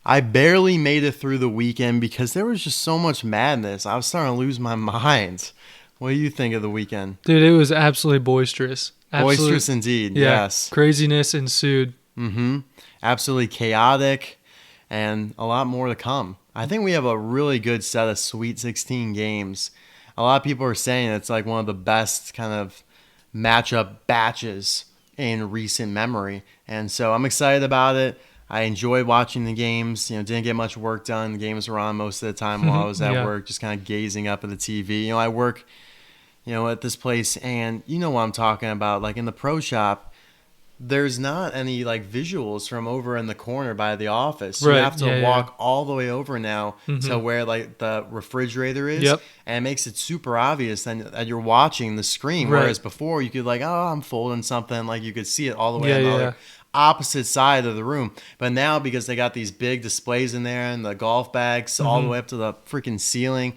I barely made it through the weekend because there was just so much madness. I was starting to lose my mind. What do you think of the weekend? Dude, it was absolutely boisterous. Boisterous indeed, Yeah, yes. craziness ensued. Mm-hmm. Absolutely chaotic and a lot more to come. I think we have a really good set of Sweet 16 games. A lot of people are saying it's like one of the best kind of matchup batches in recent memory. And so I'm excited about it. I enjoyed watching the games. Didn't get much work done. The games were on most of the time while I was at Yeah. work, just kind of gazing up at the TV. I work, at this place, and you know what I'm talking about. Like in the pro shop, there's not any like visuals from over in the corner by the office. You Right. have to Yeah, walk all the way over now to Mhm. where like the refrigerator is, Yep. and it makes it super obvious then that you're watching the screen. Right. Whereas before you could like, oh, I'm folding something, like you could see it all the way Yeah, on the yeah. other opposite side of the room. But now because they got these big displays in there and the golf bags all the Mhm. way up to the freaking ceiling,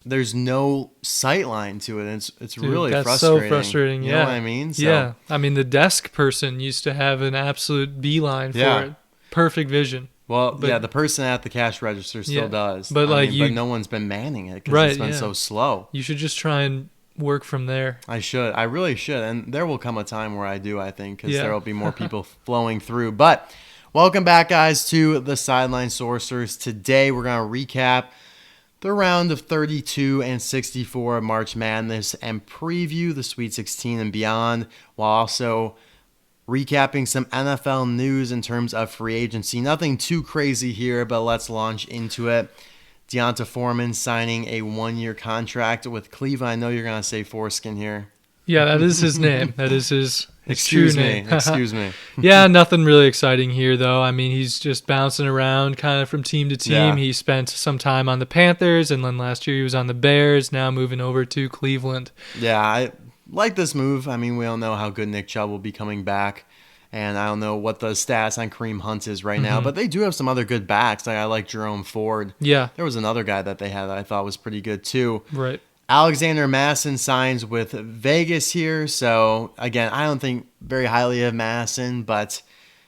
there's no sight line to it. And it's Dude, really that's frustrating. so frustrating. You Yeah. know what I mean? So, Yeah. I mean, the desk person used to have an absolute beeline Yeah. for it. Perfect vision. Well, But- yeah, the person at the cash register still Yeah. does. But, like, but no one's been manning it because Right, it's been yeah. so slow. You should just try and work from there. I should. I really should. And there will come a time where I do, I think, because Yeah. there will be more people flowing through. But welcome back, guys, to the Sideline Sorcerers. Today, we're going to recap the round of 32 and 64 of March Madness and preview the Sweet 16 and beyond, while also recapping some NFL news in terms of free agency. Nothing too crazy here, but let's launch into it. Deonta Foreman signing a 1-year contract with Cleveland. I know you're going to say foreskin here. Yeah, that is his name. That is his Excuse true me. name. Excuse me. Yeah, nothing really exciting here, though. I mean, he's just bouncing around kind of from team to team. Yeah. He spent some time on the Panthers, and then last year he was on the Bears, now moving over to Cleveland. Yeah, I like this move. I mean, we don't know how good Nick Chubb will be coming back. And I don't know what the stats on Kareem Hunt is right now. But they do have some other good backs. I like Jerome Ford. Yeah, There was another guy that they had that I thought was pretty good too. right. Alexander Mattison signs with Vegas here. So, again, I don't think very highly of Mattison. But,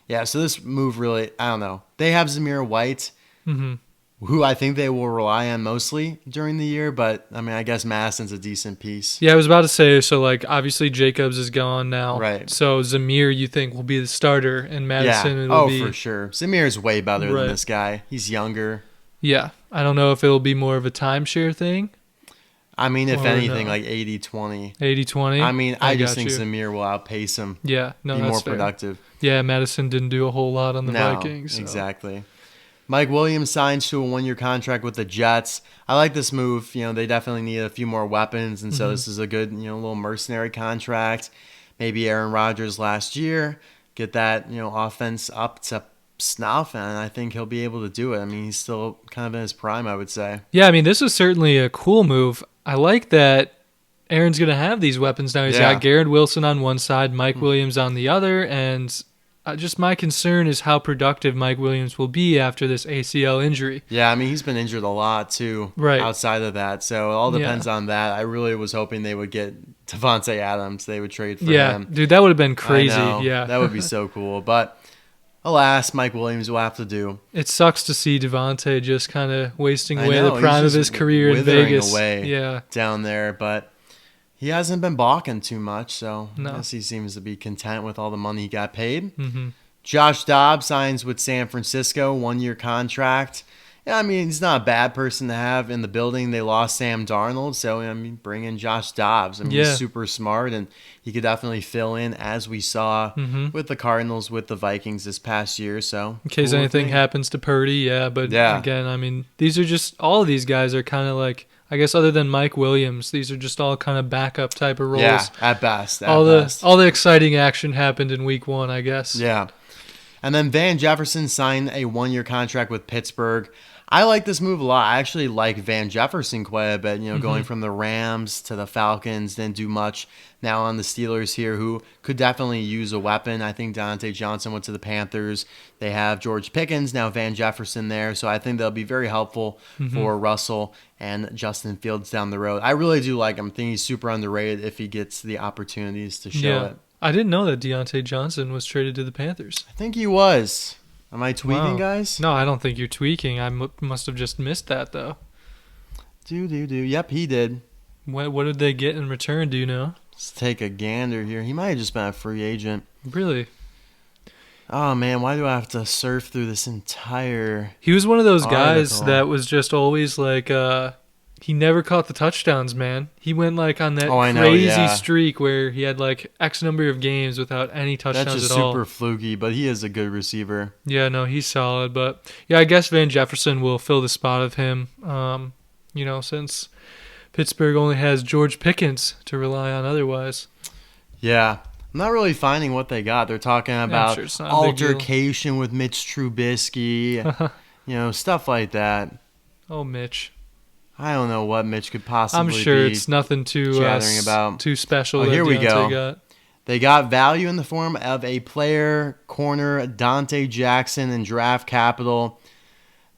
yeah, so this move really, I don't know. They have Zamir White, hmm who I think they will rely on mostly during the year. But, I mean, I guess Madison's a decent piece. Yeah, I was about to say, so, like, obviously Jacobs is gone now. Right. So Zamir, you think, will be the starter, and Madison Yeah. will be... For sure. Zamir is way better Right. than this guy. He's younger. Yeah, I don't know if it'll be more of a timeshare thing, I mean, if Or anything, no. like 80-20. 80-20. I mean, I just got think you. Zamir will outpace him, Yeah, no, be that's more fair. productive. Yeah, Madison didn't do a whole lot on the No, Vikings. So. exactly. Mike Williams signs to a 1-year contract with the Jets. I like this move. They definitely need a few more weapons, and so this is a good, little mercenary contract. Maybe Aaron Rodgers last year, get that, offense up to snuff, and I think he'll be able to do it. I mean, he's still kind of in his prime, I would say. Yeah, I mean, this is certainly a cool move. I like that Aaron's going to have these weapons now. He's Yeah. got Garrett Wilson on one side, Mike Williams on the other, and just my concern is how productive Mike Williams will be after this ACL injury. Yeah, I mean, he's been injured a lot, too, Right. outside of that. So it all depends Yeah. on that. I really was hoping they would get Devontae Adams. They would trade for Yeah, him. dude, that would have been I crazy. know. Yeah, That would be so cool. But alas, Mike Williams will have to do. it sucks to see Devontae just kind of wasting I away know, the he's prime of just his career in withering Vegas. away. Yeah, Down there, but he hasn't been balking too much, so No. I guess he seems to be content with all the money he got paid. hmm Josh Dobbs signs with San Francisco, 1-year contract. Yeah, I mean, he's not a bad person to have in the building. They lost Sam Darnold, so I mean, bring in Josh Dobbs. I mean, Yeah. he's super smart, and he could definitely fill in, as we saw with the Cardinals, with the Vikings this past year. So in case cool with anything me. happens to Purdy, yeah. But Yeah. again, I mean, these are just all of these guys are kind of like, I guess, other than Mike Williams, these are just all kind of backup type of roles. Yeah, at best. At all best. the exciting action happened in week 1, I guess. Yeah. And then Van Jefferson signed a 1-year contract with Pittsburgh. I like this move a lot. I actually like Van Jefferson quite a bit. Going from the Rams to the Falcons, didn't do much. Now on the Steelers here, who could definitely use a weapon. I think Dante Johnson went to the Panthers. They have George Pickens, now Van Jefferson there. So I think they'll be very helpful for Russell and Justin Fields down the road. I really do like him. I think he's super underrated if he gets the opportunities to show Yeah. it. I didn't know that Deontay Johnson was traded to the Panthers. I think he was. Am I tweaking, guys? No, I don't think you're tweaking. I must have just missed that, though. Yep, he did. What did they get in return, do you know? Let's take a gander here. He might have just been a free agent. Really? Oh, man, why do I have to surf through this entire He was one of those guys article? that was just always like, he never caught the touchdowns, man. He went like on that crazy streak where he had like X number of games without any touchdowns That's just at all. super fluky, but he is a good receiver. Yeah, no, he's solid. But yeah, I guess Van Jefferson will fill the spot of him, since Pittsburgh only has George Pickens to rely on otherwise. Yeah. I'm not really finding what they got. They're talking about altercation with Mitch Trubisky, stuff like that. Oh, Mitch. I don't know what Mitch could possibly be. I'm sure it's nothing too special. Oh, here we go. Got. They got value in the form of a player, corner, Dante Jackson, and draft capital.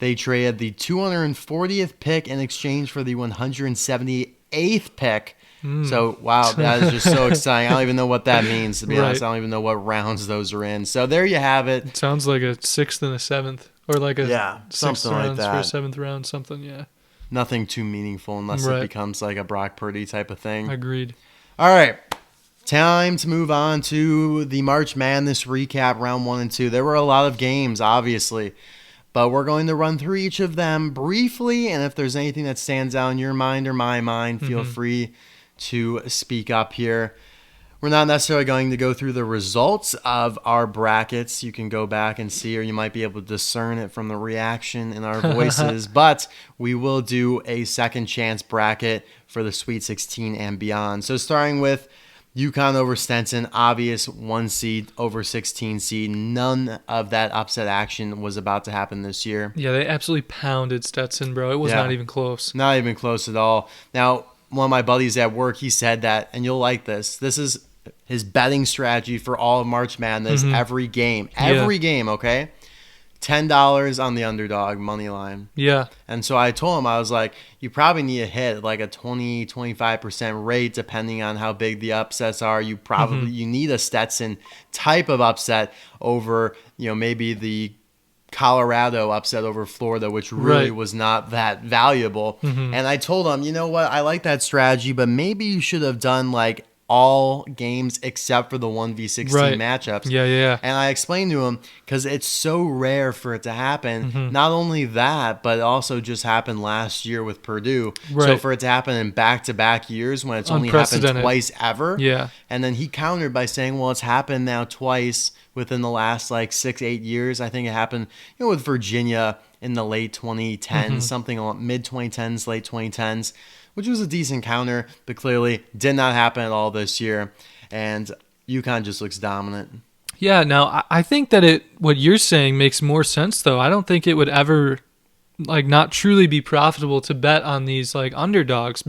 They traded the 240th pick in exchange for the 178th pick. So, wow, that is just so exciting. I don't even know what that means, to be honest. I don't even know what rounds those are in. So, there you have it. It sounds like a 6th and a 7th. Or like a 6th rounds like for a 7th round, something, yeah. Nothing too meaningful unless it becomes like a Brock Purdy type of thing. Agreed. All right. Time to move on to the March Madness recap, round 1 and 2. There were a lot of games, obviously. But we're going to run through each of them briefly. And if there's anything that stands out in your mind or my mind, feel free to speak up here. We're not necessarily going to go through the results of our brackets. You can go back and see, or you might be able to discern it from the reaction in our voices. But we will do a second chance bracket for the Sweet 16 and beyond. So starting with UConn over Stenson, obvious 1 seed over 16 seed. None of that upset action was about to happen this year. Yeah, they absolutely pounded Stetson, bro. It was not even close. Not even close at all. Now, one of my buddies at work, he said that, and you'll like this. This is his betting strategy for all of March Madness, every game. Every game, okay? $10 on the underdog money line. Yeah. And so I told him, I was like, you probably need to hit like a 20-25% rate depending on how big the upsets are. You probably you need a Stetson type of upset over, maybe the Colorado upset over Florida, which really was not that valuable. And I told him, you know what, I like that strategy, but maybe you should have done like all games except for the 1v16 matchups. Yeah. And I explained to him, because it's so rare for it to happen. Not only that, but it also just happened last year with Purdue. So for it to happen in back-to-back years when it's only happened twice ever. Yeah. And then he countered by saying, well, it's happened now twice within the last like 6-8 years. I think it happened with Virginia in the late 2010s, something along mid-2010s, late 2010s. Which was a decent counter, but clearly did not happen at all this year. And UConn just looks dominant. Yeah, now I think that what you're saying makes more sense, though. I don't think it would ever not truly be profitable to bet on these underdogs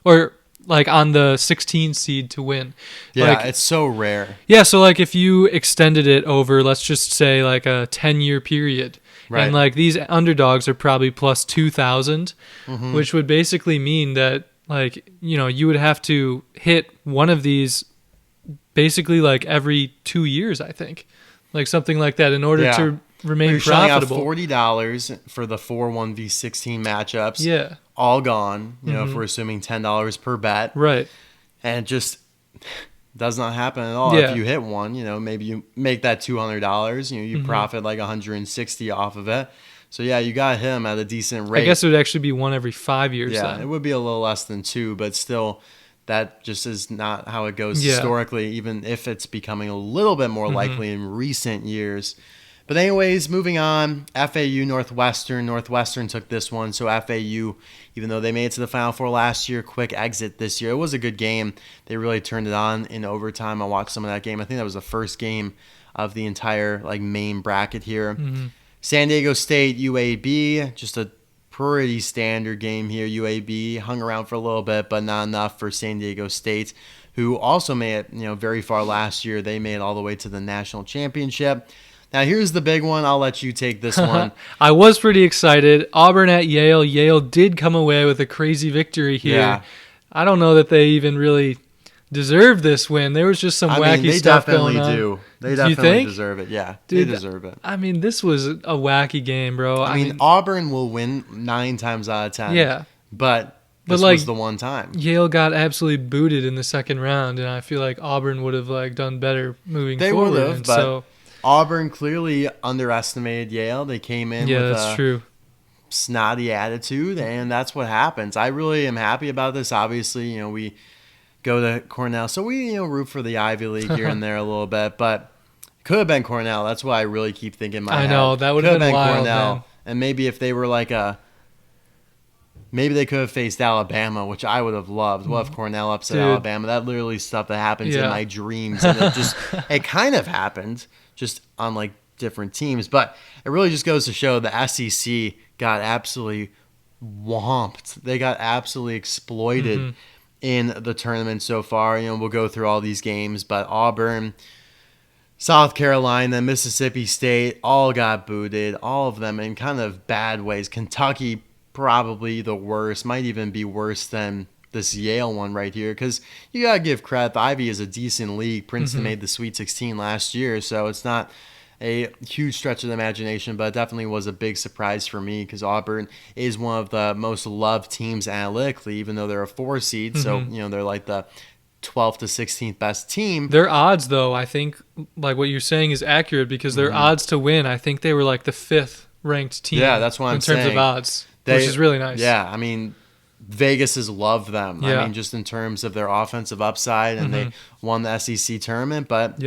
or on the 16 seed to win. Yeah, it's so rare. Yeah, so if you extended it over, let's just say a 10-year period. Right. And these underdogs are probably plus 2,000, which would basically mean that you would have to hit one of these basically every 2 years, I think. Something like that in order to remain profitable. You're $40 for the 4 1v16 matchups. Yeah. All gone, if we're assuming $10 per bet. Right. And it just does not happen at all. If you hit one, maybe you make that $200, you profit like $160 off of it. So yeah, you got him at a decent rate. I guess it would actually be one every 5 years. Yeah, then. It would be a little less than 2, but still, that just is not how it goes historically, even if it's becoming a little bit more likely in recent years. But anyways, moving on, FAU Northwestern. Northwestern took this one, so FAU, even though they made it to the Final Four last year, quick exit this year. It was a good game. They really turned it on in overtime. I watched some of that game. I think that was the first game of the entire main bracket here. San Diego State, UAB, just a pretty standard game here. UAB hung around for a little bit, but not enough for San Diego State, who also made it very far last year. They made it all the way to the national championship. Now, here's the big one. I'll let you take this one. I was pretty excited. Auburn at Yale. Yale did come away with a crazy victory here. Yeah. I don't know that they even really deserve this win. There was just some wacky stuff going on. They definitely deserve it. Yeah, dude, they deserve it. I mean, this was a wacky game, bro. I mean, Auburn will win 9 times out of 10. Yeah. But this was the one time. Yale got absolutely booted in the second round, and I feel like Auburn would have done better moving forward. They would have, but Auburn clearly underestimated Yale. They came in with a snotty attitude, and that's what happens. I really am happy about this. Obviously, we go to Cornell, so we root for the Ivy League here and there a little bit, but it could have been Cornell. That's what I really keep thinking in my head. I know, that would have been wild, Cornell, man. And maybe if they were maybe they could have faced Alabama, which I would have loved. What if Cornell upset Alabama? That literally stuff that happens in my dreams, and it kind of happened, just on different teams. But it really just goes to show the SEC got absolutely whomped. They got absolutely exploited in the tournament so far. We'll go through all these games, but Auburn, South Carolina, Mississippi State all got booted, all of them in kind of bad ways. Kentucky probably the worst, might even be worse than this Yale one right here, because you got to give credit. The Ivy is a decent league. Princeton made the Sweet 16 last year, so it's not a huge stretch of the imagination, but it definitely was a big surprise for me because Auburn is one of the most loved teams analytically, even though they're a 4 seed. So, they're like the 12th to 16th best team. Their odds, though, I think, what you're saying is accurate because their odds to win, I think they were the 5th ranked team. Yeah, that's what I'm saying. In terms of odds, which is really nice. Yeah, I mean, Vegas has loved them. Yeah. I mean, just in terms of their offensive upside, and they won the SEC tournament, but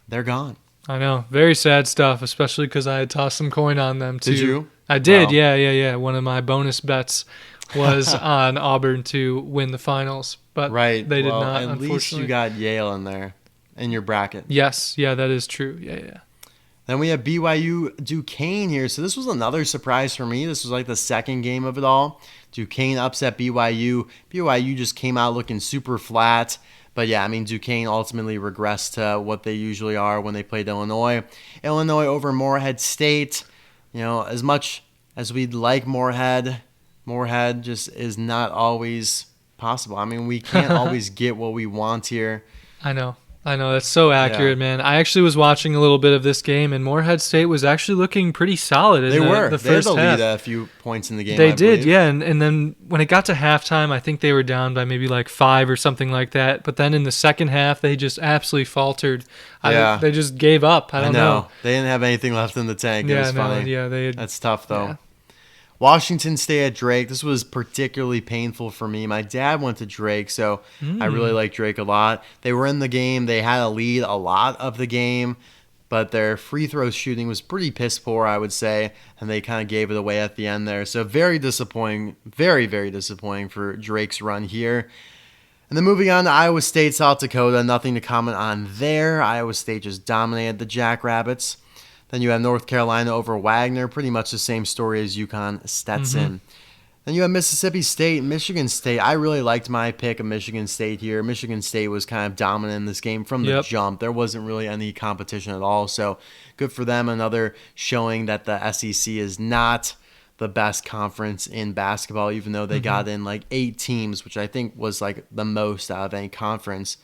they're gone. I know. Very sad stuff, especially because I had tossed some coin on them, too. Did you? I did, wow. Yeah. One of my bonus bets was on Auburn to win the finals, but they did not, at least you got Yale in there in your bracket. Yes, yeah, that is true. Yeah. Then we have BYU Duquesne here. So this was another surprise for me. This was the second game of it all. Duquesne upset BYU. BYU just came out looking super flat. But yeah, I mean, Duquesne ultimately regressed to what they usually are when they played Illinois. Illinois over Morehead State. As much as we'd like Morehead just is not always possible. I mean, we can't always get what we want here. I know. That's so accurate, man. I actually was watching a little bit of this game, and Morehead State was actually looking pretty solid in the first half. They had the lead a few points in the game. They did, yeah. And then when it got to halftime, I think they were down by maybe 5 or something like that. But then in the second half, they just absolutely faltered. They just gave up. I don't know. They didn't have anything left in the tank. It was funny. That's tough, though. Yeah. Washington State at Drake. This was particularly painful for me. My dad went to Drake, so I really like Drake a lot. They were in the game. They had a lead a lot of the game, but their free throw shooting was pretty piss poor, I would say, and they kind of gave it away at the end there. So very disappointing, very, very disappointing for Drake's run here. And then moving on to Iowa State, South Dakota, nothing to comment on there. Iowa State just dominated the Jackrabbits. Then you have North Carolina over Wagner, pretty much the same story as UConn Stetson. Then you have Mississippi State, Michigan State. I really liked my pick of Michigan State here. Michigan State was kind of dominant in this game from the jump. There wasn't really any competition at all, so good for them. Another showing that the SEC is not the best conference in basketball, even though they got in 8 teams, which I think was the most out of any conference.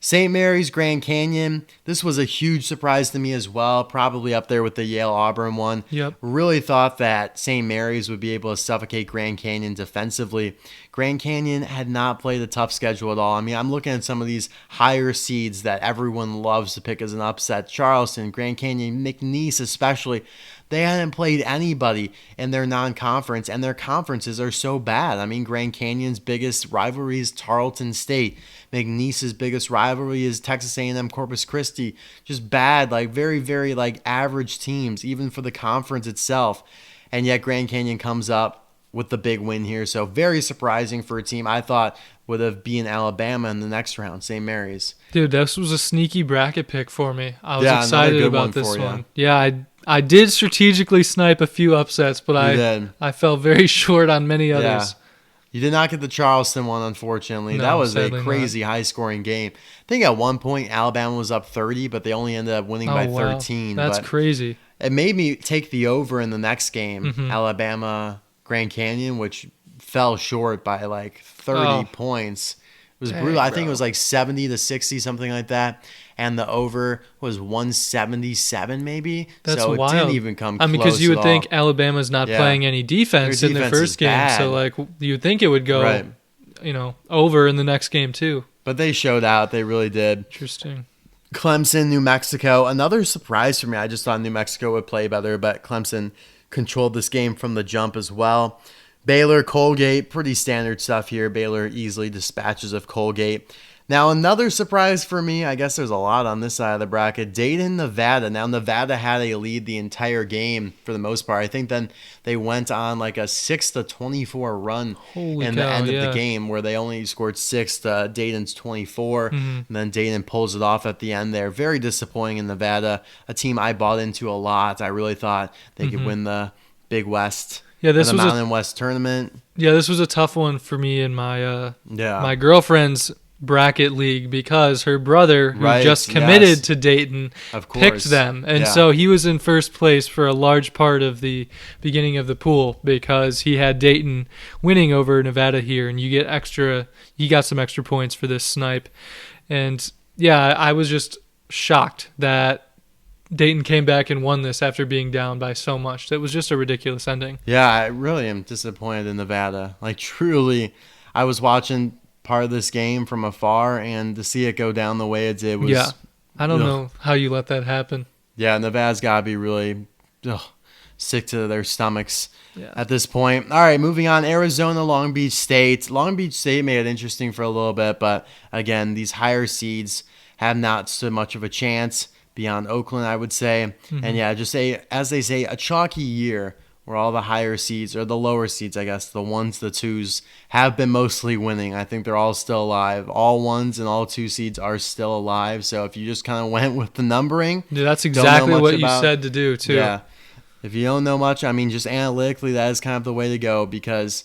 St. Mary's, Grand Canyon. This was a huge surprise to me as well, probably up there with the Yale-Auburn one. Really thought that St. Mary's would be able to suffocate Grand Canyon defensively. Grand Canyon had not played a tough schedule at all. I mean, I'm looking at some of these higher seeds that everyone loves to pick as an upset. Charleston, Grand Canyon, McNeese especially. They hadn't played anybody in their non-conference, and their conferences are so bad. I mean, Grand Canyon's biggest rivalry is Tarleton State. McNeese's biggest rivalry is Texas A&M Corpus Christi. Just bad, very, very average teams, even for the conference itself. And yet Grand Canyon comes up with the big win here. So very surprising for a team I thought would have beaten Alabama in the next round, St. Mary's. Dude, this was a sneaky bracket pick for me. I was excited about this one. Yeah, I did strategically snipe a few upsets, but I fell very short on many others. Yeah. You did not get the Charleston one, unfortunately. No, that was a crazy high-scoring game. I think at one point Alabama was up 30, but they only ended up winning by 13. That's crazy. It made me take the over in the next game, Alabama Grand Canyon, which fell short by 30 points. was Dang, brutal. I think it bro. was like 70-60, something like that. And the over was 177 maybe. That's so wild. It didn't even come I mean, close because you would at think all. Alabama's not Yeah. playing any defense in their defense is first game, bad. so like you'd think it would go, Right. Over in the next game too. But they showed out. They really did. Interesting. Clemson, New Mexico. Another surprise for me. I just thought New Mexico would play better, but Clemson controlled this game from the jump as well. Baylor, Colgate. Pretty standard stuff here. Baylor easily dispatches of Colgate. Now, another surprise for me, I guess there's a lot on this side of the bracket. Dayton, Nevada. Now, Nevada had a lead the entire game for the most part. I think then they went on like a 6-24 run in the end of the game where they only scored 6 to Dayton's 24. And then Dayton pulls it off at the end there. Very disappointing in Nevada, a team I bought into a lot. I really thought they could win the Big West. Yeah, this the was Mountain West tournament. Yeah, this was a tough one for me in my Yeah. my girlfriend's bracket league because her brother, who Right, just committed yes. to Dayton, Of course. picked them. And Yeah. so he was in first place for a large part of the beginning of the pool because he had Dayton winning over Nevada here, and you got some extra points for this snipe. And yeah, I was just shocked that Dayton came back and won this after being down by so much. That was just a ridiculous ending. Yeah, I really am disappointed in Nevada. Like, truly, I was watching part of this game from afar, and to see it go down the way it did was... Yeah, I don't know how you let that happen. Yeah, Nevada's got to be really sick to their stomachs Yeah. at this point. All right, moving on. Arizona, Long Beach State. Long Beach State made it interesting for a little bit, but again, these higher seeds have not stood much of a chance beyond Oakland, I would say. And yeah, just as they say, a chalky year where all the higher seeds, or the lower seeds, I guess, the ones, the twos, have been mostly winning. I think they're all still alive. All ones and all two seeds are still alive. So if you just kind of went with the numbering, Yeah, that's exactly what you about- said to do, too. Yeah. If you don't know much, I mean, just analytically, that is kind of the way to go, because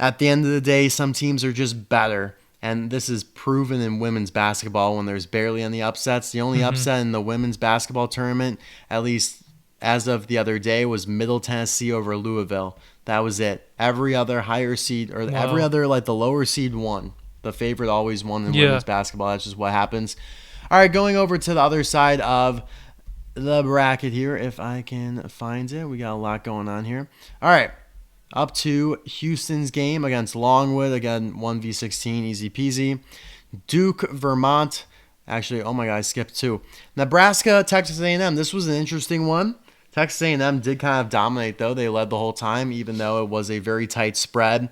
at the end of the day, some teams are just better. And this is proven in women's basketball when there's barely any upsets. The only upset in the women's basketball tournament, at least as of the other day, was Middle Tennessee over Louisville. That was it. Every other higher seed, or every other, like, the lower seed won. The favorite always won in women's basketball. That's just what happens. All right, going over to the other side of the bracket here, if I can find it. We got a lot going on here. All right. Up to Houston's game against Longwood. Again, 1v16, easy peasy. Duke, Vermont. Actually, oh my God, I skipped 2. Nebraska, Texas A&M. This was an interesting one. Texas A&M did kind of dominate, though. They led the whole time, even though it was a very tight spread.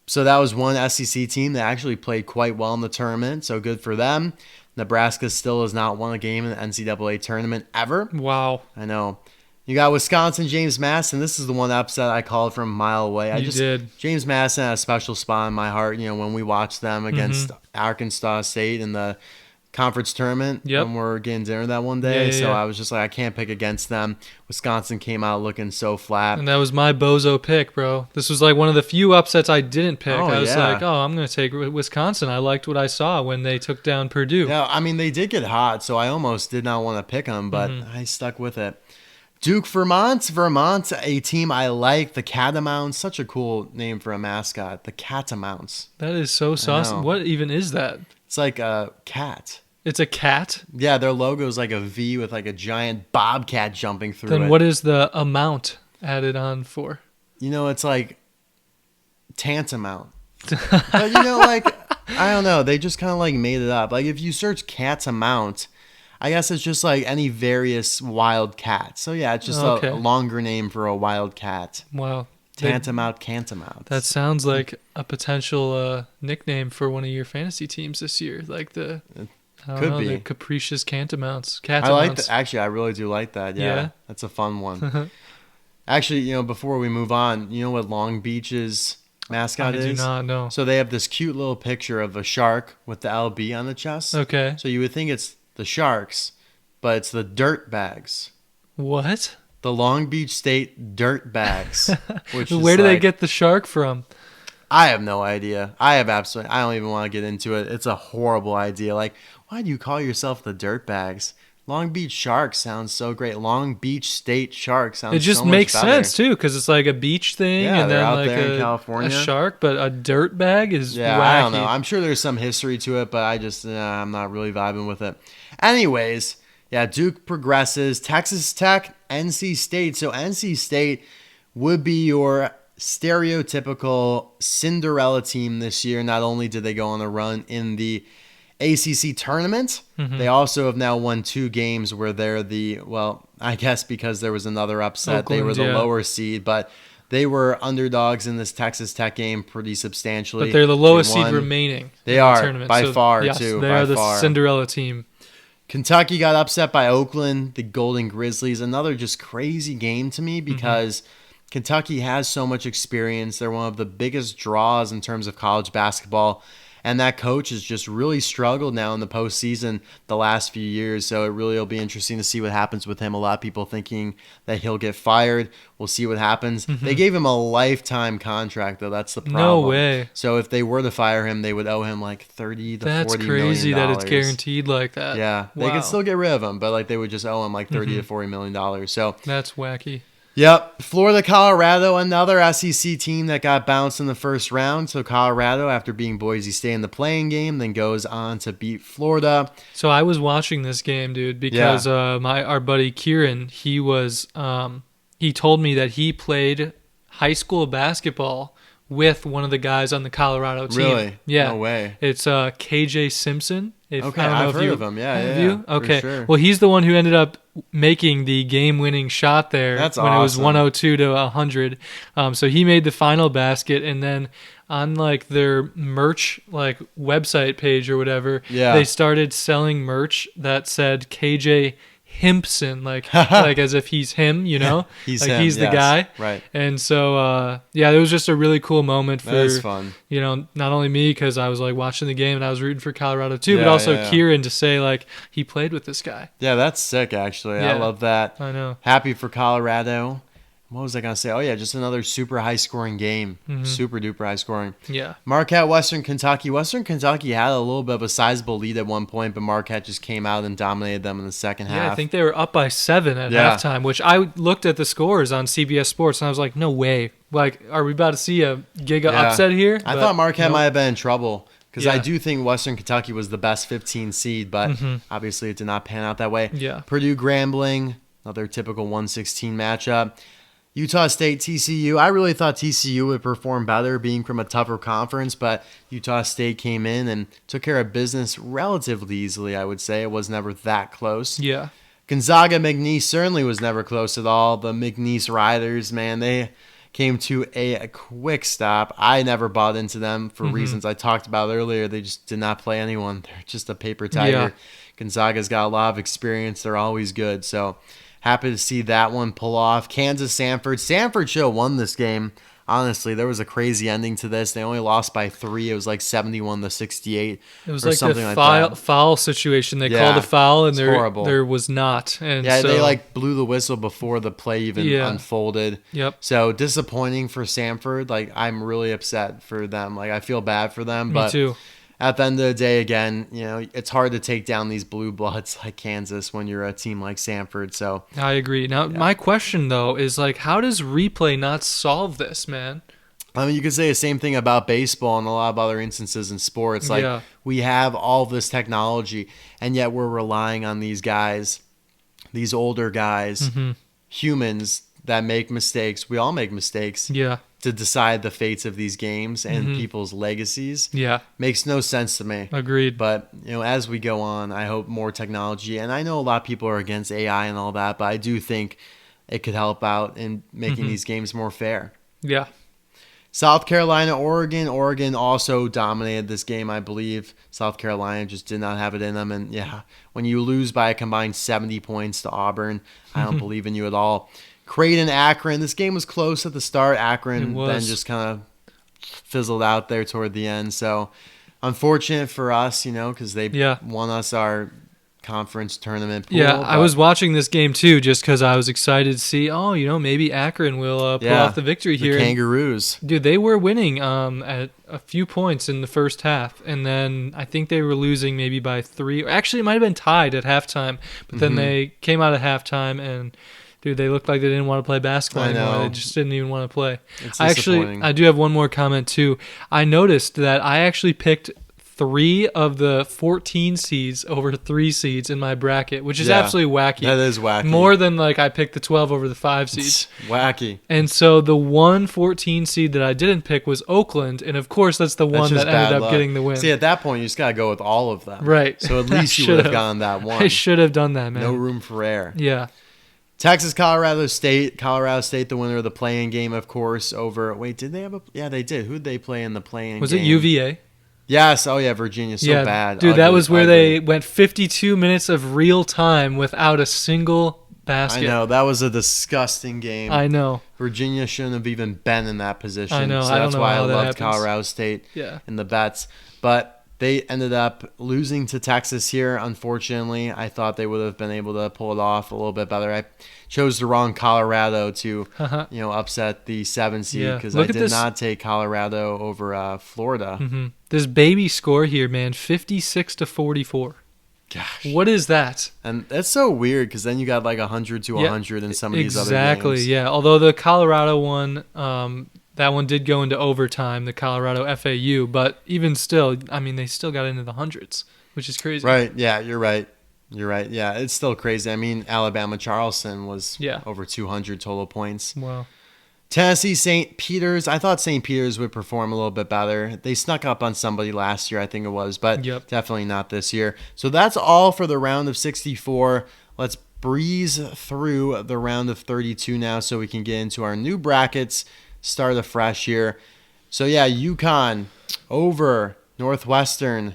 So that was one SEC team that actually played quite well in the tournament, so good for them. Nebraska still has not won a game in the NCAA tournament ever. Wow. I know. You got Wisconsin, James Madison. This is the one upset I called from a mile away. You did. James Madison had a special spot in my heart, when we watched them against Arkansas State in the conference tournament when we were getting dinner that one day. So I was just like, I can't pick against them. Wisconsin came out looking so flat. And that was my bozo pick, bro. This was like one of the few upsets I didn't pick. Oh, I was yeah. like, I'm going to take Wisconsin. I liked what I saw when they took down Purdue. Yeah, I mean, they did get hot, so I almost did not want to pick them, but I stuck with it. Duke, Vermont, a team I like. The Catamounts, such a cool name for a mascot. The Catamounts. That is so saucy. know. What even is that? It's like a cat. It's a cat? Yeah, their logo is like a V with like a giant bobcat jumping through it. Then what is the amount added on for? It's like tantamount. But like, I don't know. They just kind of like made it up. Like if you search catamount, I guess it's just like any various wild cat. So yeah, it's just a longer name for a wild cat. Wow. Tantamount, Cantamount. That sounds like a potential nickname for one of your fantasy teams this year. Like the... Could be the capricious Catamounts. I like that. Actually, I really do like that. Yeah. That's a fun one. Actually, before we move on, you know what Long Beach's mascot is? I do not know. So they have this cute little picture of a shark with the LB on the chest. Okay. So you would think it's the Sharks, but it's the Dirt Bags. What? The Long Beach State Dirt Bags. Where do they get the shark from? I have no idea. I don't even want to get into it. It's a horrible idea. Like, why do you call yourself the Dirt Bags? Long Beach Sharks sounds so great. Long Beach State Sharks sounds so much better. It just makes sense too, because it's like a beach thing, Yeah, and they're then out like there in a California. shark, but a dirt bag is Yeah, wacky. I don't know. I'm sure there's some history to it, but I'm not really vibing with it. Anyways, yeah, Duke progresses. Texas Tech, NC State. So NC State would be your stereotypical Cinderella team this year. Not only did they go on a run in the ACC tournament, they also have now won 2 games where they're I guess because there was another upset, they were the lower seed, but they were underdogs in this Texas Tech game pretty substantially. But they're the lowest seed remaining. They are, tournament. by far, yes, too. They by are the far. Cinderella team. Kentucky got upset by Oakland, the Golden Grizzlies. Another just crazy game to me because Kentucky has so much experience. They're one of the biggest draws in terms of college basketball. And that coach has just really struggled now in the postseason the last few years. So it really will be interesting to see what happens with him. A lot of people thinking that he'll get fired. We'll see what happens. They gave him a lifetime contract, though. That's the problem. No way. So if they were to fire him, they would owe him like $30 to $40 million. That's crazy that it's guaranteed like that. Yeah. Wow. They could still get rid of him, but like they would just owe him like $30 to $40 million. So that's wacky. Yep. Florida, Colorado, another SEC team that got bounced in the first round. So Colorado, after beating Boise State in the playing game, then goes on to beat Florida. So I was watching this game, dude, because our buddy Kieran, he told me that he played high school basketball with one of the guys on the Colorado team. Really? Yeah. No way. It's KJ Simpson. Okay, I've heard of him. Yeah, you? Okay. Sure. Well, he's the one who ended up making the game-winning shot there. That's when awesome. It was 102 to 100. So he made the final basket, and then on like their merch like website page or whatever, they started selling merch that said KJ Himpson, like as if he's him, you know, he's like him, he's the guy, right? And so, it was just a really cool moment for fun. You know, not only me because I was like watching the game and I was rooting for Colorado too, but also Kieran to say like he played with this guy. Yeah, that's sick. Actually, I love that. I know. Happy for Colorado. What was I going to say? Oh, yeah, just another super high-scoring game. Super duper high-scoring. Yeah. Marquette, Western Kentucky. Western Kentucky had a little bit of a sizable lead at one point, but Marquette just came out and dominated them in the second half. Yeah, I think they were up by 7 at halftime, which I looked at the scores on CBS Sports, and I was like, no way. Like, are we about to see a giga upset here? I thought Marquette might have been in trouble. Because I do think Western Kentucky was the best 15 seed, but obviously it did not pan out that way. Yeah. Purdue, Grambling, another typical 116 matchup. Utah State, TCU. I really thought TCU would perform better being from a tougher conference, but Utah State came in and took care of business relatively easily, I would say. It was never that close. Yeah. Gonzaga, McNeese certainly was never close at all. The McNeese Riders, man, they came to a quick stop. I never bought into them for reasons I talked about earlier. They just did not play anyone. They're just a paper tiger. Yeah. Gonzaga's got a lot of experience. They're always good, so happy to see that one pull off. Kansas, Sanford. Sanford should have won this game. Honestly, there was a crazy ending to this. They only lost by 3. It was like 71 to 68. It was or like something the foul situation. They called a foul, and there was not. And they like blew the whistle before the play even unfolded. Yep. So disappointing for Sanford. Like, I'm really upset for them. Like, I feel bad for them. Me too. At the end of the day, again, you know, it's hard to take down these blue bloods like Kansas when you're a team like Sanford. So I agree. Now, my question, though, is like, how does replay not solve this, man? I mean, you could say the same thing about baseball and a lot of other instances in sports. Like, we have all this technology, and yet we're relying on these guys, these older guys, humans that make mistakes. We all make mistakes. Yeah. To decide the fates of these games and people's legacies. Yeah. Makes no sense to me. Agreed. But, you know, as we go on, I hope more technology, and I know a lot of people are against AI and all that, but I do think it could help out in making these games more fair. Yeah. South Carolina, Oregon. Oregon also dominated this game, I believe. South Carolina just did not have it in them. And, when you lose by a combined 70 points to Auburn, I don't believe in you at all. Creighton, Akron. This game was close at the start. Akron then just kind of fizzled out there toward the end. So unfortunate for us, you know, because they won us our conference tournament pool. Yeah, I was watching this game too just because I was excited to see, maybe Akron will pull off the victory here. The Kangaroos. Dude, they were winning at a few points in the first half, and then I think they were losing maybe by 3. Actually, it might have been tied at halftime, but then they came out at halftime, and dude, they looked like they didn't want to play basketball anymore. They just didn't even want to play. It's I do have one more comment too. I noticed that I actually picked 3 of the 14 seeds over 3 seeds in my bracket, which is absolutely wacky. That is wacky. More than I picked the 12 over the 5 seeds. It's wacky. And so the 14 seed that I didn't pick was Oakland, and of course that's the one that ended up getting the win. See, at that point you just gotta go with all of them. Right. So at least you would have gotten that one. I should have done that, man. No room for error. Yeah. Texas, Colorado State. Colorado State, the winner of the play-in game, of course, over... Wait, did they have a... Yeah, they did. Who'd they play in the play-in game? Was it UVA? Yes. Oh, yeah, Virginia. So bad. Dude, that was where they went 52 minutes of real time without a single basket. I know. That was a disgusting game. I know. Virginia shouldn't have even been in that position. I know. So that's why I loved Colorado State in the bets. But they ended up losing to Texas here, unfortunately. I thought they would have been able to pull it off a little bit better. I chose the wrong Colorado to upset the 7 seed because I did not take Colorado over Florida. Mm-hmm. This baby score here, man, 56-44. Gosh. What is that? And that's so weird because then you got 100 to 100 in some of these other games. Exactly, yeah. Although the Colorado one... that one did go into overtime, the Colorado FAU, but even still, I mean, they still got into the hundreds, which is crazy. Right, yeah, you're right. Yeah, it's still crazy. I mean, Alabama-Charleston was over 200 total points. Wow. Tennessee, St. Peter's. I thought St. Peter's would perform a little bit better. They snuck up on somebody last year, I think it was, but definitely not this year. So that's all for the round of 64. Let's breeze through the round of 32 now so we can get into our new brackets. Start afresh here. So, yeah, UConn over Northwestern.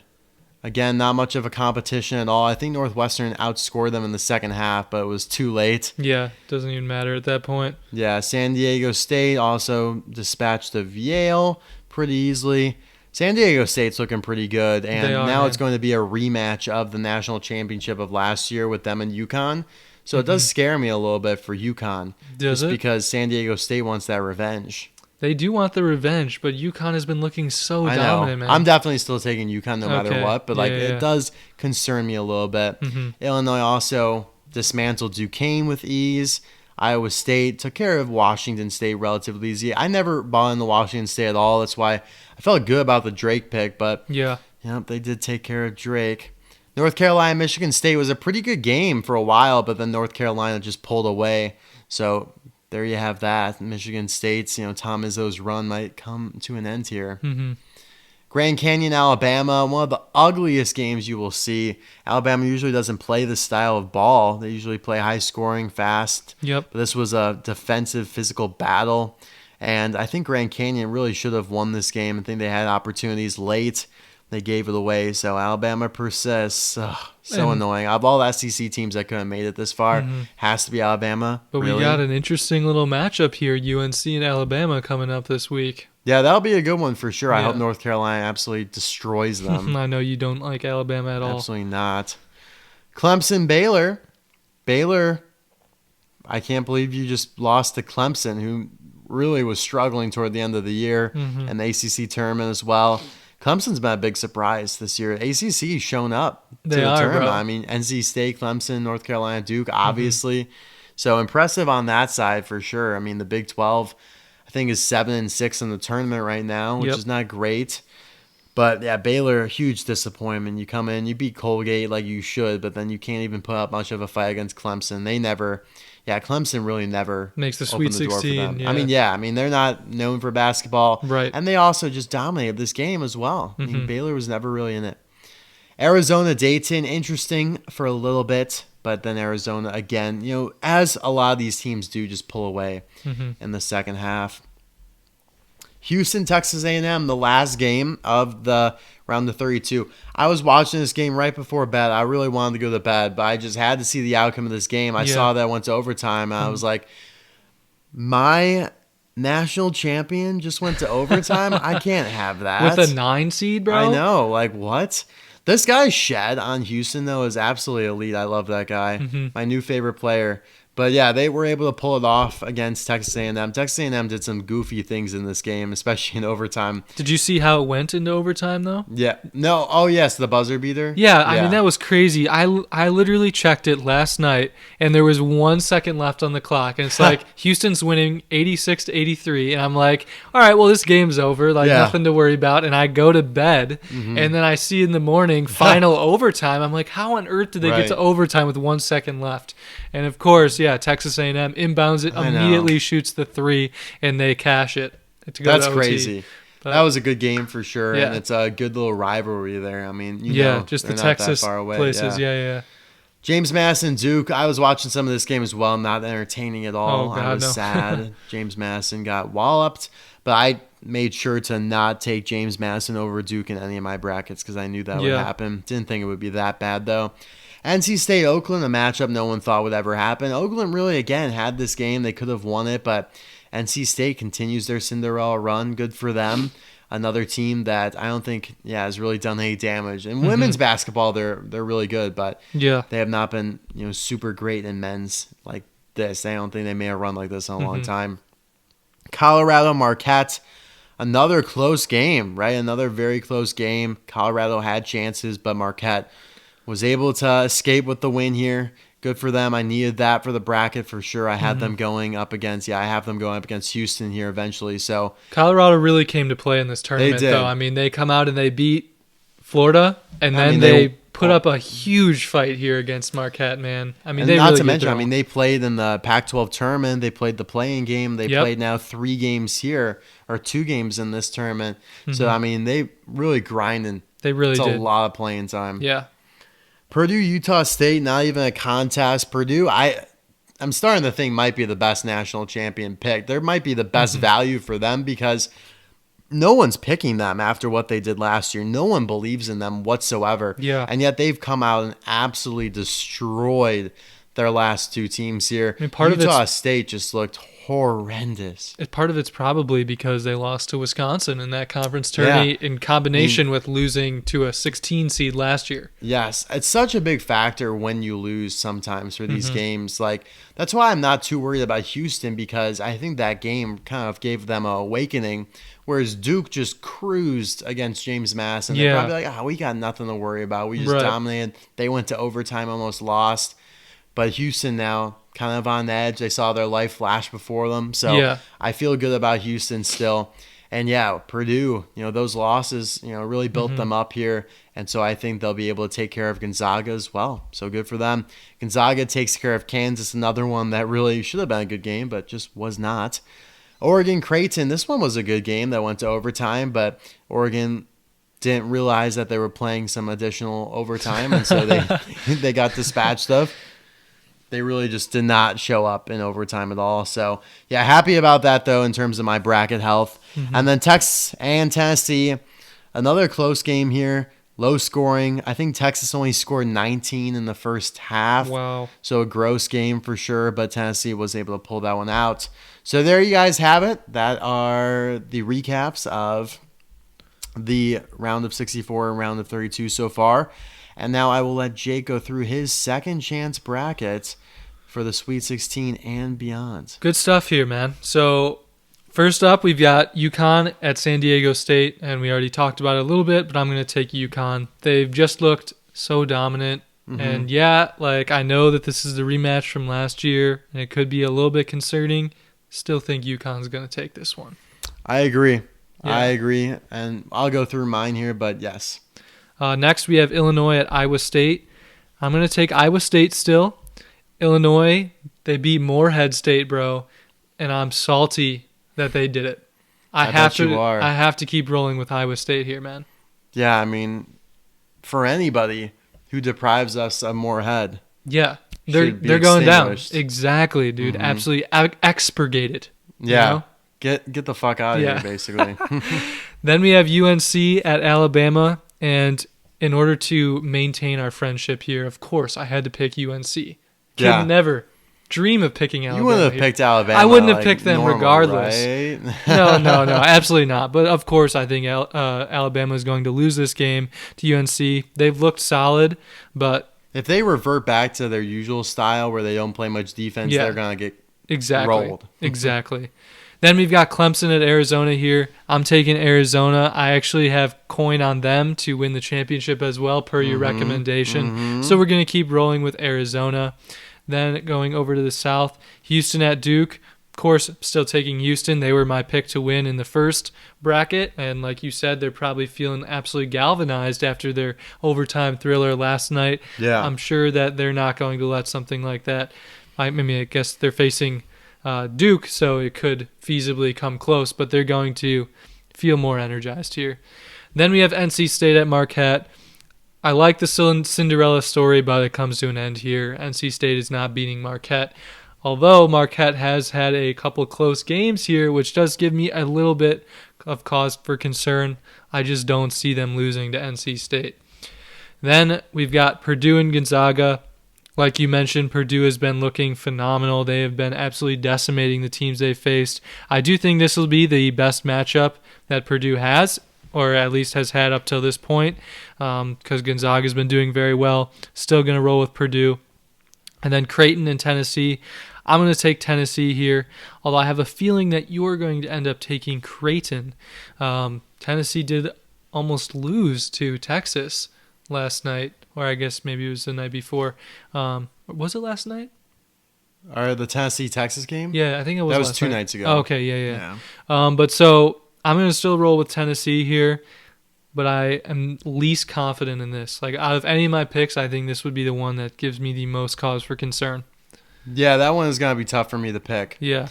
Again, not much of a competition at all. I think Northwestern outscored them in the second half, but it was too late. Yeah, doesn't even matter at that point. Yeah, San Diego State also dispatched of Yale pretty easily. San Diego State's looking pretty good, and now it's going to be a rematch of the national championship of last year with them and UConn. So it does scare me a little bit for UConn. Does it? Because San Diego State wants that revenge. They do want the revenge, but UConn has been looking so dominant, man. I'm definitely still taking UConn no matter what, but it does concern me a little bit. Illinois also dismantled Duquesne with ease. Iowa State took care of Washington State relatively easy. I never bought into Washington State at all. That's why I felt good about the Drake pick, but they did take care of Drake. North Carolina, Michigan State was a pretty good game for a while, but then North Carolina just pulled away. So there you have that. Michigan State's, Tom Izzo's run might come to an end here. Grand Canyon, Alabama, one of the ugliest games you will see. Alabama usually doesn't play this style of ball. They usually play high scoring, fast. Yep. But this was a defensive, physical battle. And I think Grand Canyon really should have won this game. I think they had opportunities late. They gave it away, so Alabama persists. Ugh, so annoying. Of all SEC teams that could have made it this far, has to be Alabama. But we got an interesting little matchup here, UNC and Alabama coming up this week. Yeah, that'll be a good one for sure. I hope North Carolina absolutely destroys them. I know you don't like Alabama at all. Absolutely not. Clemson, Baylor. Baylor, I can't believe you just lost to Clemson, who really was struggling toward the end of the year, and the ACC tournament as well. Clemson's been a big surprise this year. ACC's shown up to the tournament. Bro. I mean, NC State, Clemson, North Carolina, Duke, obviously. So impressive on that side for sure. I mean, the Big 12, I think, is 7-6 in the tournament right now, which is not great. But, yeah, Baylor, huge disappointment. You come in, you beat Colgate like you should, but then you can't even put up much of a fight against Clemson. They never... Yeah, Clemson really never makes the Sweet 16. Yeah. I mean, they're not known for basketball. Right. And they also just dominated this game as well. I mean, Baylor was never really in it. Arizona, Dayton, interesting for a little bit, but then Arizona, again, as a lot of these teams do, just pull away in the second half. Houston, Texas A&M, the last game of the round of 32. I was watching this game right before bed. I really wanted to go to bed, but I just had to see the outcome of this game. I saw that it went to overtime, and I was like, my national champion just went to overtime? I can't have that. With a 9 seed, bro? I know. Like, what? This guy Shed on Houston, though, is absolutely elite. I love that guy. Mm-hmm. My new favorite player. But yeah, they were able to pull it off against Texas A&M. Texas A&M did some goofy things in this game, especially in overtime. Did you see how it went into overtime, though? Yeah. No. Oh, yes, the buzzer beater. Yeah, I mean, that was crazy. I literally checked it last night, and there was 1 second left on the clock. And it's like, Houston's winning 86-83. And I'm like, all right, well, this game's over. Like, nothing to worry about. And I go to bed, and then I see in the morning, final overtime. I'm like, how on earth did they get to overtime with 1 second left? And, of course, Texas A&M inbounds it, immediately shoots the three, and they cash it to go to OT. Crazy. But that was a good game for sure, and it's a good little rivalry there. I mean, just the Texas places. Yeah. James Mattison, Duke. I was watching some of this game as well, not entertaining at all. I was sad. James Mattison got walloped, but I made sure to not take James Mattison over Duke in any of my brackets because I knew that would happen. Didn't think it would be that bad, though. NC State, Oakland, a matchup no one thought would ever happen. Oakland really, again, had this game. They could have won it, but NC State continues their Cinderella run. Good for them. Another team that I don't think has really done any damage. In women's basketball, they're really good, but they have not been super great in men's like this. I don't think they made a run like this in a long time. Colorado, Marquette. Another close game, right? Another very close game. Colorado had chances, but Marquette was able to escape with the win here. Good for them. I needed that for the bracket for sure. I had them going up against, I have them going up against Houston here eventually. So Colorado really came to play in this tournament, though. I mean, they come out and they beat Florida, and then they put up a huge fight here against Marquette, man. I mean, not to mention, they played in the Pac-12 tournament. They played the play-in game. They played now 3 games here, or 2 games in this tournament. So, I mean, they really grinding. They really did. It's a lot of playing time. Yeah. Purdue, Utah State, not even a contest. Purdue, I'm starting to think might be the best national champion pick. There might be the best value for them because no one's picking them after what they did last year. No one believes in them whatsoever. Yeah. And yet they've come out and absolutely destroyed their last 2 teams here. I mean, Utah State just looked horrendous. Part of it's probably because they lost to Wisconsin in that conference tourney in combination with losing to a 16 seed last year. Yes, it's such a big factor when you lose sometimes for these games. Like, that's why I'm not too worried about Houston, because I think that game kind of gave them an awakening, whereas Duke just cruised against James Mattison. They're probably like, we got nothing to worry about. We just dominated. They went to overtime, almost lost. But Houston now kind of on the edge. They saw their life flash before them. So I feel good about Houston still. And Purdue, those losses, really built them up here. And so I think they'll be able to take care of Gonzaga as well. So good for them. Gonzaga takes care of Kansas, another one that really should have been a good game, but just was not. Oregon, Creighton, this one was a good game that went to overtime, but Oregon didn't realize that they were playing some additional overtime, and so they got dispatched of. They really just did not show up in overtime at all. So, happy about that, though, in terms of my bracket health. And then Texas and Tennessee, another close game here. Low scoring. I think Texas only scored 19 in the first half. Wow. So a gross game for sure, but Tennessee was able to pull that one out. So there you guys have it. That are the recaps of the round of 64 and round of 32 so far. And now I will let Jake go through his second chance bracket for the Sweet 16 and beyond. Good stuff here, man. So first up, we've got UConn at San Diego State, and we already talked about it a little bit, but I'm going to take UConn. They've just looked so dominant. And I know that this is the rematch from last year, and it could be a little bit concerning. Still think UConn's going to take this one. I agree. I agree. And I'll go through mine here, but yes. Next, we have Illinois at Iowa State. I'm going to take Iowa State still. Illinois, they beat Morehead State, bro, and I'm salty that they did it. I have to keep rolling with Iowa State here, man. Yeah, I mean, for anybody who deprives us of Morehead. Yeah, they're going down. Exactly, dude. Absolutely expurgated. Yeah. Get the fuck out of here, basically. Then we have UNC at Alabama, and in order to maintain our friendship here, of course, I had to pick UNC. Could never dream of picking Alabama. You wouldn't have picked Alabama. I wouldn't have picked them regardless. Right? No, absolutely not. But of course, I think Alabama is going to lose this game to UNC. They've looked solid, but if they revert back to their usual style where they don't play much defense, they're going to get rolled. Exactly. Then we've got Clemson at Arizona here. I'm taking Arizona. I actually have coin on them to win the championship as well, per your recommendation. So we're going to keep rolling with Arizona. Then going over to the South, Houston at Duke. Of course, still taking Houston. They were my pick to win in the first bracket. And like you said, they're probably feeling absolutely galvanized after their overtime thriller last night. Yeah. I'm sure that they're not going to let something like that. I guess they're facing Duke, so it could feasibly come close, but they're going to feel more energized here. Then we have NC State at Marquette. I like the Cinderella story, but it comes to an end here. NC State is not beating Marquette, although Marquette has had a couple close games here, which does give me a little bit of cause for concern. I just don't see them losing to NC State. Then we've got Purdue and Gonzaga. Like you mentioned, Purdue has been looking phenomenal. They have been absolutely decimating the teams they've faced. I do think this will be the best matchup that Purdue has, or at least has had up till this point, because Gonzaga's been doing very well. Still going to roll with Purdue. And then Creighton and Tennessee. I'm going to take Tennessee here, although I have a feeling that you're going to end up taking Creighton. Tennessee did almost lose to Texas last night, or I guess maybe it was the night before. Was it last night? Or the Tennessee-Texas game? Yeah, I think it was. That was last 2 night. nights ago. Oh, okay, yeah. But so I'm going to still roll with Tennessee here, but I am least confident in this. Like, out of any of my picks, I think this would be the one that gives me the most cause for concern. Yeah, that one is going to be tough for me to pick. Yeah.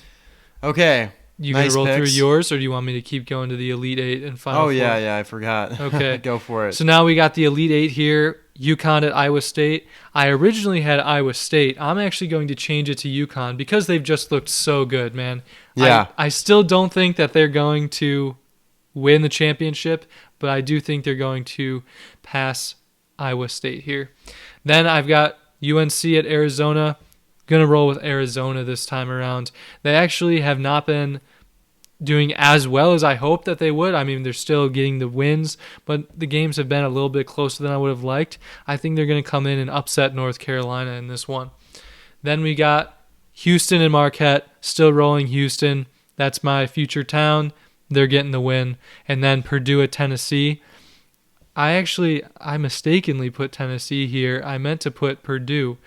Okay. You nice going to roll picks. through yours, or do you want me to keep going to the Elite Eight and Final Four? Yeah, I forgot. Okay. Go for it. So now we got the Elite Eight here. UConn at Iowa State. I originally had Iowa State. I'm actually going to change it to UConn because they've just looked so good, man. Yeah. I still don't think that they're going to win the championship, but I do think they're going to pass Iowa State here. Then I've got UNC at Arizona. Going to roll with Arizona this time around. They actually have not been doing as well as I hoped that they would. I mean, they're still getting the wins, but the games have been a little bit closer than I would have liked. I think they're going to come in and upset North Carolina in this one. Then we got Houston and Marquette, still rolling Houston. That's my future town. They're getting the win. And then Purdue at Tennessee. I mistakenly put Tennessee here. I meant to put Purdue.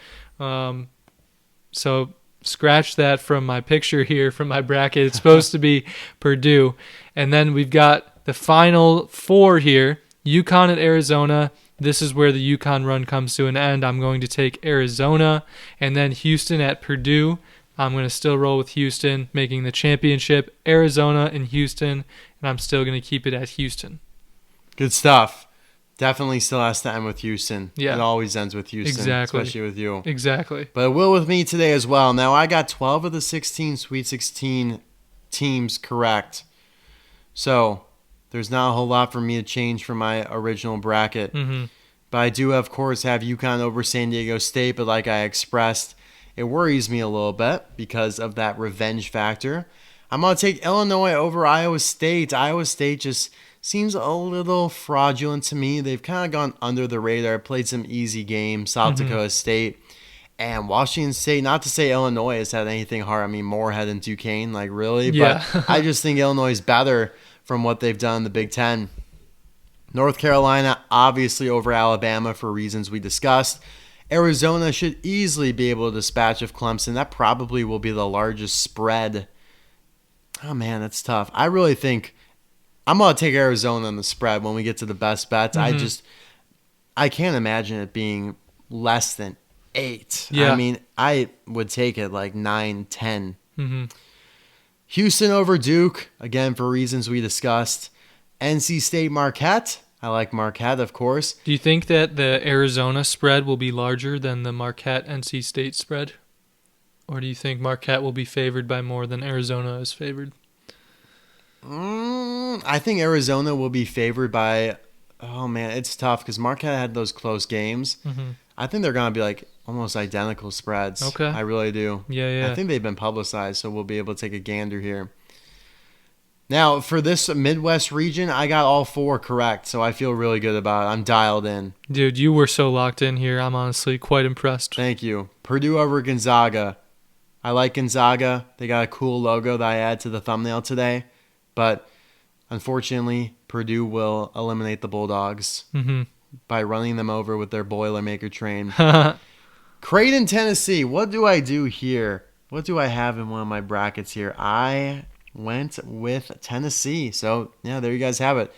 So scratch that from my picture here, from my bracket. It's supposed to be Purdue. And then we've got the Final Four here. UConn at Arizona. This is where the UConn run comes to an end. I'm going to take Arizona. And then Houston at Purdue. I'm going to still roll with Houston, making the championship. Arizona and Houston. And I'm still going to keep it at Houston. Good stuff. Definitely still has to end with Houston. Yeah. It always ends with Houston, exactly. Especially with you. Exactly. But it will with me today as well. Now, I got 12 of the 16 Sweet 16 teams correct. So, there's not a whole lot for me to change from my original bracket. Mm-hmm. But I do, of course, have UConn over San Diego State. But like I expressed, it worries me a little bit because of that revenge factor. I'm going to take Illinois over Iowa State. Iowa State just seems a little fraudulent to me. They've kind of gone under the radar, played some easy games, South Dakota State, and Washington State. Not to say Illinois has had anything hard. I mean, Moorhead and Duquesne, like really. Yeah. But I just think Illinois is better from what they've done in the Big Ten. North Carolina, obviously over Alabama for reasons we discussed. Arizona should easily be able to dispatch of Clemson. That probably will be the largest spread. Oh, man, that's tough. I really think I'm going to take Arizona on the spread when we get to the best bets. I can't imagine it being less than 8. Yeah. I mean, I would take it like 9, 10. Mm-hmm. Houston over Duke, again, for reasons we discussed. NC State Marquette. I like Marquette, of course. Do you think that the Arizona spread will be larger than the Marquette-NC State spread? Or do you think Marquette will be favored by more than Arizona is favored? I think Arizona will be favored by, oh man, it's tough because Marquette had those close games. Mm-hmm. I think they're going to be like almost identical spreads. Okay. I really do. Yeah. I think they've been publicized, so we'll be able to take a gander here. Now, for this Midwest region, I got all 4 correct, so I feel really good about it. I'm dialed in. Dude, you were so locked in here. I'm honestly quite impressed. Thank you. Purdue over Gonzaga. I like Gonzaga. They got a cool logo that I add to the thumbnail today, but unfortunately, Purdue will eliminate the Bulldogs by running them over with their Boilermaker train. Creighton, Tennessee. What do I do here? What do I have in one of my brackets here? I went with Tennessee. So, yeah, there you guys have it.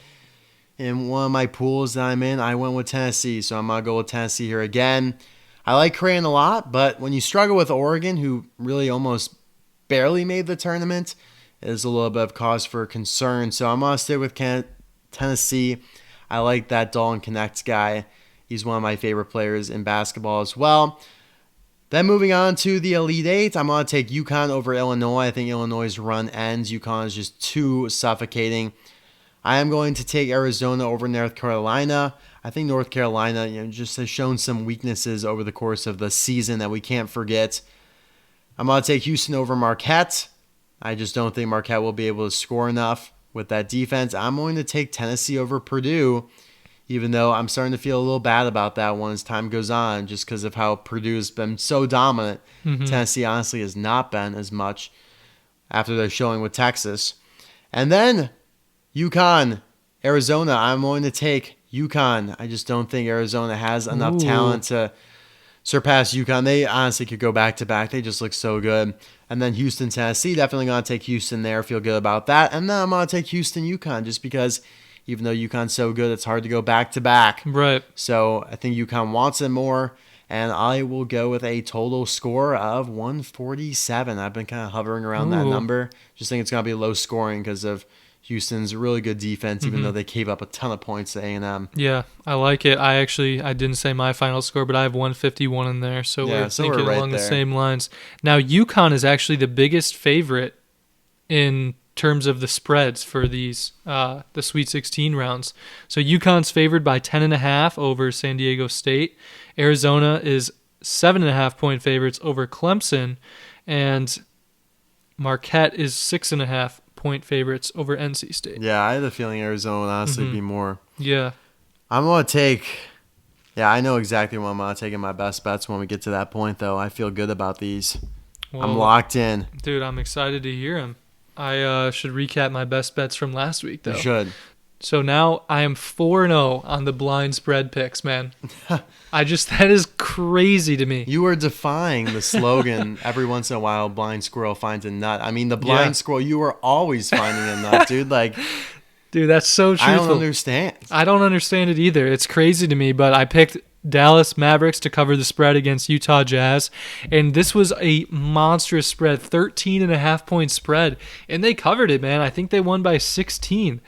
In one of my pools that I'm in, I went with Tennessee. So I'm going to go with Tennessee here again. I like Creighton a lot, but when you struggle with Oregon, who really almost barely made the tournament, it is a little bit of cause for concern. So I'm going to stick with Tennessee. I like that Dalton Connect guy. He's one of my favorite players in basketball as well. Then moving on to the Elite Eight, I'm going to take UConn over Illinois. I think Illinois' run ends. UConn is just too suffocating. I am going to take Arizona over North Carolina. I think North Carolina, just has shown some weaknesses over the course of the season that we can't forget. I'm going to take Houston over Marquette. I just don't think Marquette will be able to score enough with that defense. I'm going to take Tennessee over Purdue, even though I'm starting to feel a little bad about that one as time goes on, just because of how Purdue's been so dominant. Tennessee honestly has not been as much after their showing with Texas. And then UConn, Arizona, I'm going to take UConn. I just don't think Arizona has enough talent to surpass UConn. They honestly could go back-to-back. They just look so good. And then Houston, Tennessee, definitely going to take Houston there. Feel good about that. And then I'm going to take Houston, UConn, just because even though UConn's so good, it's hard to go back-to-back. Right. So I think UConn wants it more, and I will go with a total score of 147. I've been kind of hovering around that number. Just think it's going to be low scoring because of Houston's really good defense, even though they gave up a ton of points to A&M. Yeah, I like it. I didn't say my final score, but I have 151 in there, so we're thinking right along there. the same lines. Now, UConn is actually the biggest favorite in terms of the spreads for these the Sweet 16 rounds. So UConn's favored by 10.5 over San Diego State. Arizona is 7.5 point favorites over Clemson, and Marquette is 6.5 point favorites over NC State. Yeah, I had a feeling Arizona would honestly be more. Yeah. I'm going to take... Yeah, I know exactly what I'm going to take in my best bets when we get to that point, though. I feel good about these. Well, I'm locked in. Dude, I'm excited to hear them. I should recap my best bets from last week, though. You should. So now I am 4-0 on the blind spread picks, man. That is crazy to me. You are defying the slogan, every once in a while, blind squirrel finds a nut. I mean, the blind squirrel, you are always finding a nut, dude. Dude, that's so truthful. I don't understand. I don't understand it either. It's crazy to me, but I picked Dallas Mavericks to cover the spread against Utah Jazz, and this was a monstrous spread, 13.5 point spread, and they covered it, man. I think they won by 16.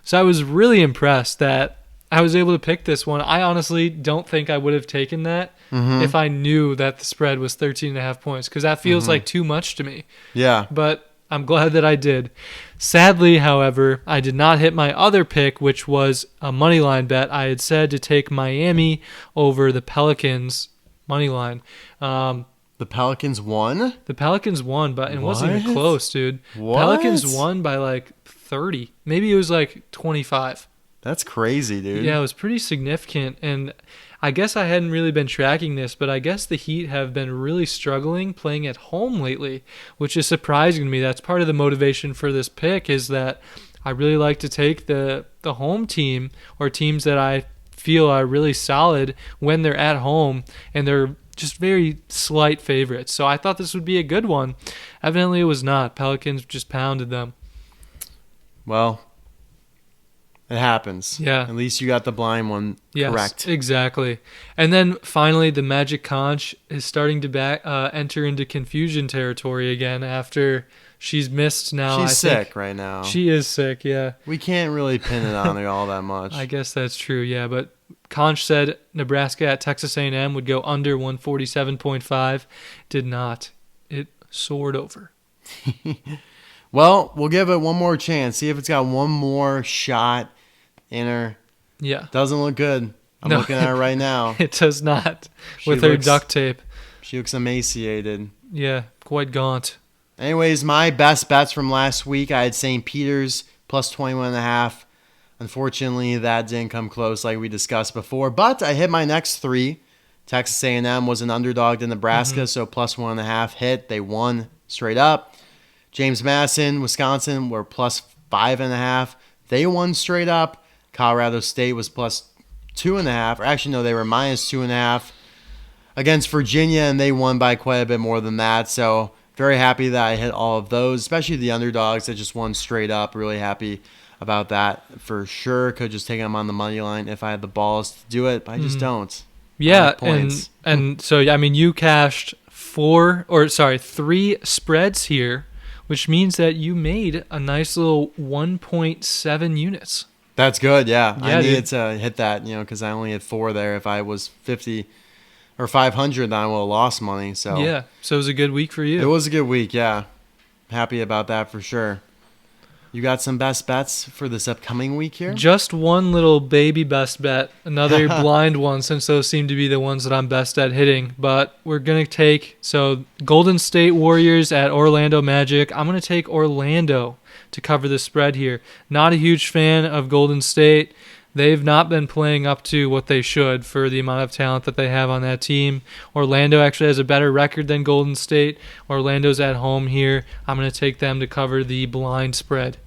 So I was really impressed that I was able to pick this one. I honestly don't think I would have taken that if I knew that the spread was 13.5 points, because that feels like too much to me. Yeah. But I'm glad that I did. Sadly, however, I did not hit my other pick, which was a money line bet. I had said to take Miami over the Pelicans money line. The Pelicans won? The Pelicans won, but it wasn't even close, dude. What? Pelicans won by like 30. Maybe it was like 25. That's crazy, dude. Yeah, it was pretty significant. And I guess I hadn't really been tracking this, but I guess the Heat have been really struggling playing at home lately, which is surprising to me. That's part of the motivation for this pick, is that I really like to take the home team, or teams that I feel are really solid when they're at home, and they're just very slight favorites. So I thought this would be a good one. Evidently it was not. Pelicans just pounded them. Well, it happens. Yeah. At least you got the blind one correct. Exactly. And then finally, the Magic Conch is starting to enter into confusion territory again after she's missed now. She's sick right now. She is sick, yeah. We can't really pin it on her all that much. I guess that's true, yeah. But Conch said Nebraska at Texas A&M would go under 147.5. Did not. It soared over. Well, we'll give it one more chance. See if it's got one more shot in her. Yeah. Doesn't look good. I'm looking at her right now. It does not. With her duct tape. She looks emaciated. Yeah, quite gaunt. Anyways, my best bets from last week, I had St. Peter's plus 21.5. Unfortunately, that didn't come close like we discussed before, but I hit my next 3. Texas A&M was an underdog to Nebraska, so plus 1.5 hit. They won straight up. James Madison, Wisconsin were plus 5.5. They won straight up. Colorado State was plus 2.5. Or actually, no, they were minus 2.5 against Virginia, and they won by quite a bit more than that. So very happy that I hit all of those, especially the underdogs that just won straight up. Really happy about that for sure. Could just take them on the money line if I had the balls to do it, but I just don't. Yeah, and so I mean you cashed 3 spreads here, which means that you made a nice little 1.7 units. That's good, yeah. I needed to hit that, because I only had 4 there. If I was 50 or 500, then I would have lost money. So yeah, so it was a good week for you. It was a good week, yeah. Happy about that for sure. You got some best bets for this upcoming week here? Just one little baby best bet, another blind one, since those seem to be the ones that I'm best at hitting. But we're going to take, Golden State Warriors at Orlando Magic. I'm going to take Orlando to cover the spread here. Not a huge fan of Golden State. They've not been playing up to what they should for the amount of talent that they have on that team. Orlando actually has a better record than Golden State. Orlando's at home here. I'm going to take them to cover the blind spread.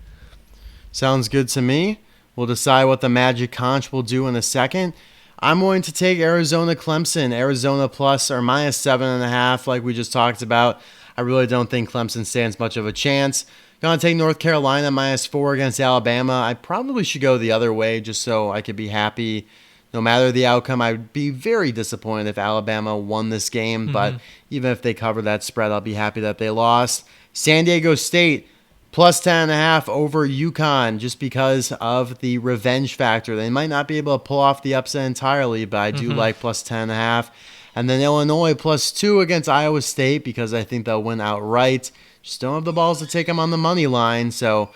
Sounds good to me. We'll decide what the Magic Conch will do in a second. I'm going to take Arizona Clemson. Arizona plus or minus 7.5 like we just talked about. I really don't think Clemson stands much of a chance. Going to take North Carolina minus 4 against Alabama. I probably should go the other way just so I could be happy. No matter the outcome, I'd be very disappointed if Alabama won this game. But even if they cover that spread, I'll be happy that they lost. San Diego State plus 10.5 over UConn just because of the revenge factor. They might not be able to pull off the upset entirely, but I do like plus 10.5. And then Illinois plus 2 against Iowa State because I think they'll win outright. Just don't have the balls to take them on the money line, so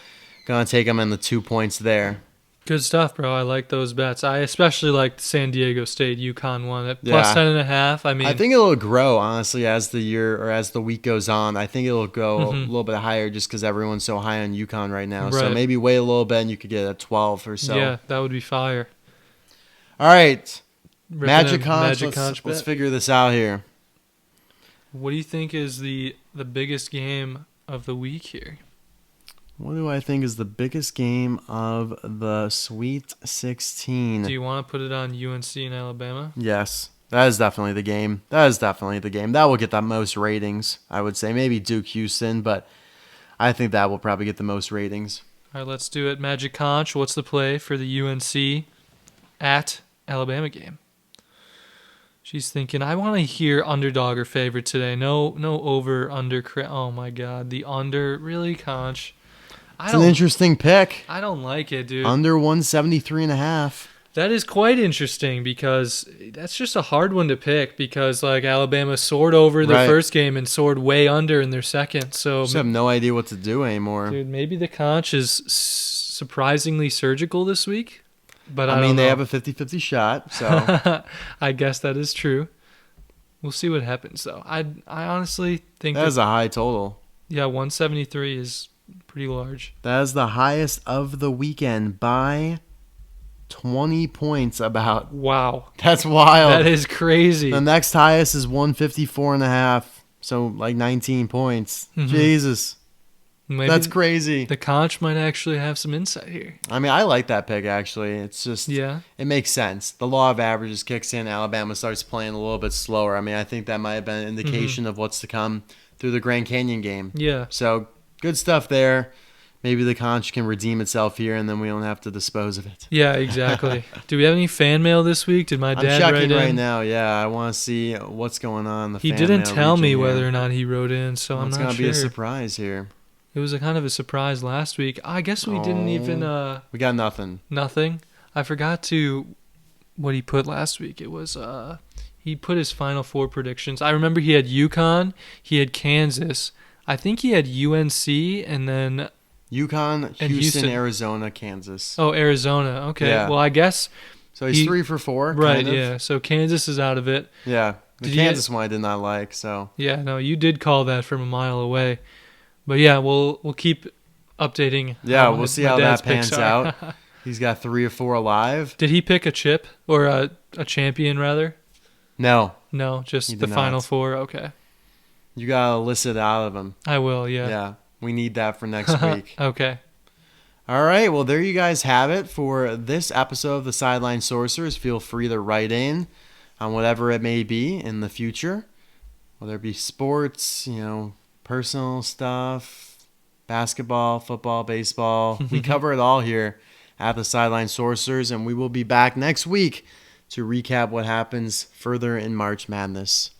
going to take them in the 2 points there. Good stuff, bro. I like those bets. I especially like San Diego State UConn one at plus 10.5. I think it'll grow honestly as the week goes on. I think it'll go a little bit higher just because everyone's so high on UConn right now. Right. So maybe wait a little bit and you could get a 12 or so. Yeah, that would be fire. All right, Magic Conch. Let's figure this out here. What do you think is the biggest game of the week here? What do I think is the biggest game of the Sweet 16? Do you want to put it on UNC and Alabama? Yes. That is definitely the game. That will get the most ratings, I would say. Maybe Duke Houston, but I think that will probably get the most ratings. All right, let's do it. Magic Conch, what's the play for the UNC at Alabama game? She's thinking, I want to hear underdog or favorite today. No over, under. Oh, my God. The under. Really, Conch? It's an interesting pick. I don't like it, dude. Under 173.5. That is quite interesting because that's just a hard one to pick because Alabama soared over their first game and soared way under in their second. So just have no idea what to do anymore. Dude, maybe the Conch is surprisingly surgical this week. But I mean, they have a 50-50 shot, so I guess that is true. We'll see what happens, though. I honestly think that is a high total. Yeah, 173 is pretty large. That is the highest of the weekend by 20 points about. Wow. That's wild. That is crazy. The next highest is 154.5, so 19 points. Jesus. Maybe that's crazy. The Conch might actually have some insight here. I mean, I like that pick, actually. It's just, it makes sense. The law of averages kicks in. Alabama starts playing a little bit slower. I mean, I think that might have been an indication of what's to come through the Grand Canyon game. Yeah. So, good stuff there. Maybe the Conch can redeem itself here, and then we don't have to dispose of it. Yeah, exactly. Do we have any fan mail this week? Did my dad I'm write checking in? right now. Yeah, I want to see what's going on. He didn't tell me whether or not he wrote in, so I'm not sure. It's going to be a surprise here. It was a kind of a surprise last week. I guess we didn't even... we got nothing. Nothing? I forgot what he put last week. It was... he put his Final Four predictions. I remember he had UConn. He had Kansas. I think he had UNC and then... UConn, Houston, Arizona, Kansas. Oh, Arizona. Okay. Yeah. Well, I guess... So he's 3 for 4. Right, yeah. So Kansas is out of it. Yeah. The Kansas one I did not like. So yeah, no, you did call that from a mile away. But yeah, we'll keep updating. Yeah, we'll see how that pans out. He's got 3 or 4 alive. Did he pick a chip or a champion rather? No, just the final 4. Okay. You gotta list it out of him. I will. Yeah. Yeah, we need that for next week. Okay. All right, well, there you guys have it for this episode of the Sideline Sorcerers. Feel free to write in on whatever it may be in the future, whether it be sports, personal stuff, basketball, football, baseball. We cover it all here at the Sideline Sorcerers, and we will be back next week to recap what happens further in March Madness.